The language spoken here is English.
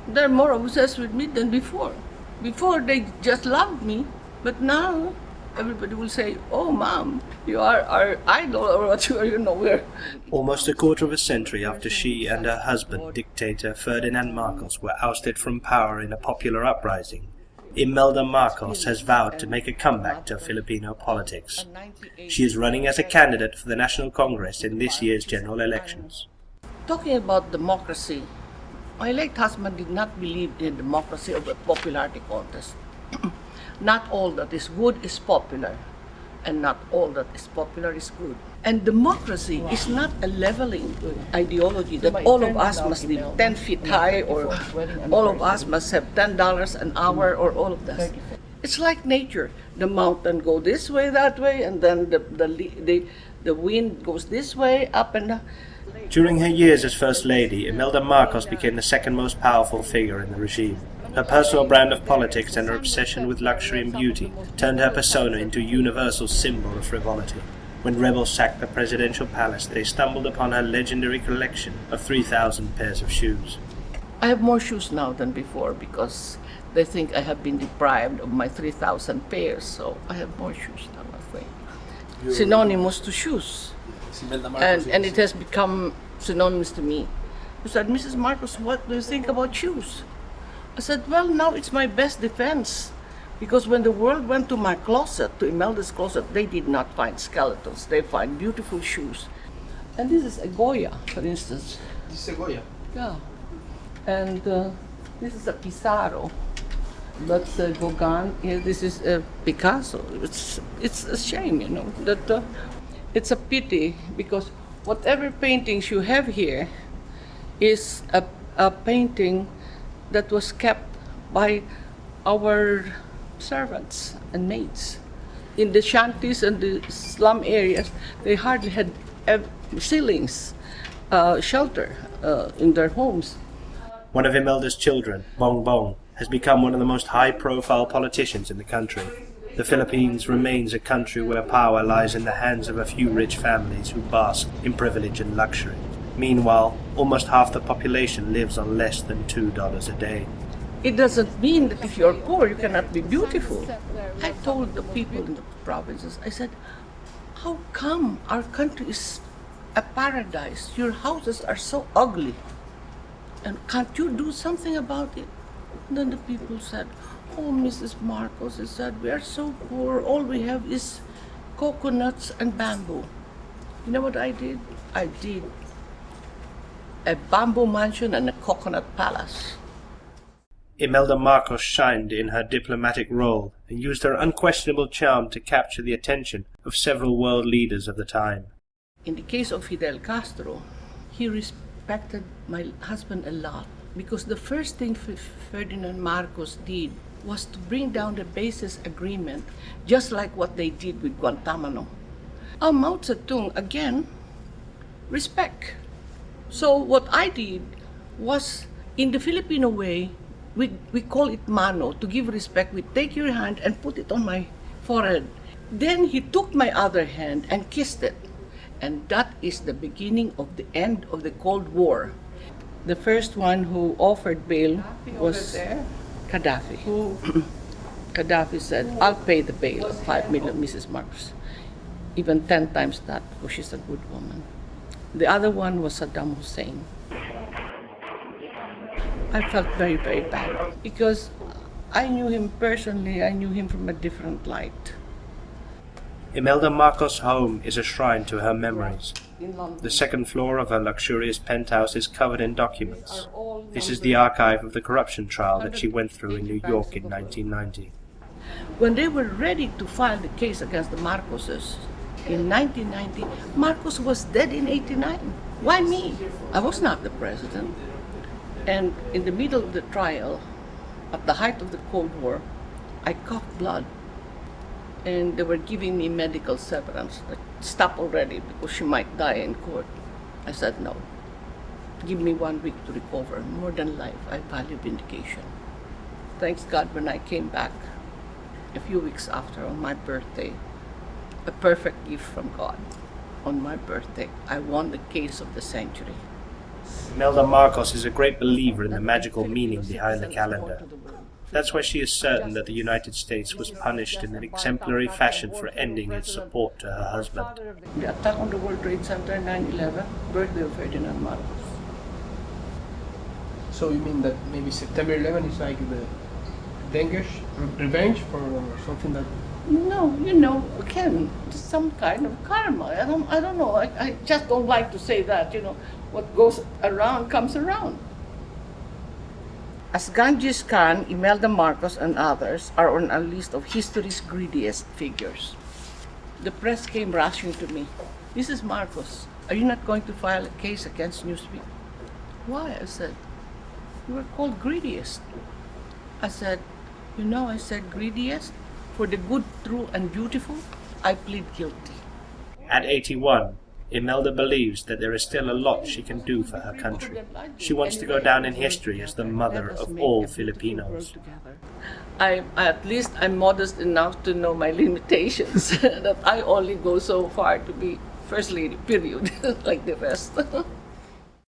They're more obsessed with me than before. Before they just loved me, but now everybody will say, "Oh, Mom, you are our idol," or what you know where. Almost a quarter of a century after she and her husband, dictator Ferdinand Marcos, were ousted from power in a popular uprising, Imelda Marcos has vowed to make a comeback to Filipino politics. She is running as a candidate for the National Congress in this year's general elections. Talking about democracy, my late husband did not believe in democracy of a popularity contest. Not all that is good is popular, and not all that is popular is good. And democracy is not a leveling ideology that all of us must live 10 feet high, or all of us must have $10 an hour, or all of that. It's like nature. The mountain go this way, that way, and then the wind goes this way, up and down. During her years as First Lady, Imelda Marcos became the second most powerful figure in the regime. Her personal brand of politics and her obsession with luxury and beauty turned her persona into a universal symbol of frivolity. When rebels sacked the presidential palace, they stumbled upon her legendary collection of 3,000 pairs of shoes. I have more shoes now than before because they think I have been deprived of my 3,000 pairs, so I have more shoes now, I'm afraid. Synonymous to shoes. And it has become synonymous to me. He said, "Mrs. Marcos, what do you think about shoes?" I said, "Well, now it's my best defense. Because when the world went to my closet, to Imelda's closet, they did not find skeletons. They find beautiful shoes." And this is a Goya, for instance. This is a Goya? Yeah. And this is a Pissarro. That's a Gauguin. Here, this is a Picasso. It's a shame, you know, that it's a pity, because whatever paintings you have here is a painting that was kept by our servants and maids. In the shanties and the slum areas, they hardly had ceilings, shelter in their homes. One of Imelda's children, Bong Bong, has become one of the most high-profile politicians in the country. The Philippines remains a country where power lies in the hands of a few rich families who bask in privilege and luxury. Meanwhile, almost half the population lives on less than $2 a day. It doesn't mean that if you're poor, you cannot be beautiful. I told the people in the provinces, I said, "How come our country is a paradise? Your houses are so ugly. And can't you do something about it?" And then the people said, "Oh, Mrs. Marcos," they said, "we are so poor. All we have is coconuts and bamboo." You know what I did? I did a bamboo mansion and a coconut palace. Imelda Marcos shined in her diplomatic role and used her unquestionable charm to capture the attention of several world leaders of the time. In the case of Fidel Castro, he respected my husband a lot, because the first thing Ferdinand Marcos did was to bring down the basis agreement, just like what they did with Guantanamo. Mao Zedong, again, respect. So what I did was, in the Filipino way, we call it mano, to give respect. We take your hand and put it on my forehead. Then he took my other hand and kissed it. And that is the beginning of the end of the Cold War. The first one who offered bail was Gaddafi. Gaddafi said, "I'll pay the bail of 5 million, Mrs. Marcos." Even 10 times that, because she's a good woman. The other one was Saddam Hussein. I felt very, very bad, because I knew him personally. I knew him from a different light. Imelda Marcos' home is a shrine to her memories. The second floor of her luxurious penthouse is covered in documents. This is the archive of the corruption trial that she went through in New York in 1990. When they were ready to file the case against the Marcoses in 1990, Marcos was dead in 1989. Why me? I was not the president. And in the middle of the trial, at the height of the Cold War, I coughed blood. And they were giving me medical severance. Like, stop already, because she might die in court. I said, "No. Give me 1 week to recover. More than life, I value vindication." Thanks God, when I came back a few weeks after, on my birthday, a perfect gift from God. On my birthday, I won the case of the century. Imelda Marcos is a great believer in the magical meaning behind the calendar. That's why she is certain that the United States was punished in an exemplary fashion for ending its support to her husband. The attack on the World Trade Center, 9/11, birthday of Ferdinand Marcos. So you mean that maybe September 11 is like the revenge for something that... No, again, some kind of karma. I don't know. I just don't like to say that, what goes around comes around. As Genghis Khan, Imelda Marcos, and others are on a list of history's greediest figures. The press came rushing to me. Mrs. Marcos, are you not going to file a case against Newsweek? Why? I said, you were called greediest. I said, greediest? For the good, true, and beautiful, I plead guilty. At 81, Imelda believes that there is still a lot she can do for her country. She wants to go down in history as the mother of all Filipinos. At least I'm modest enough to know my limitations, that I only go so far to be First Lady, period, like the rest.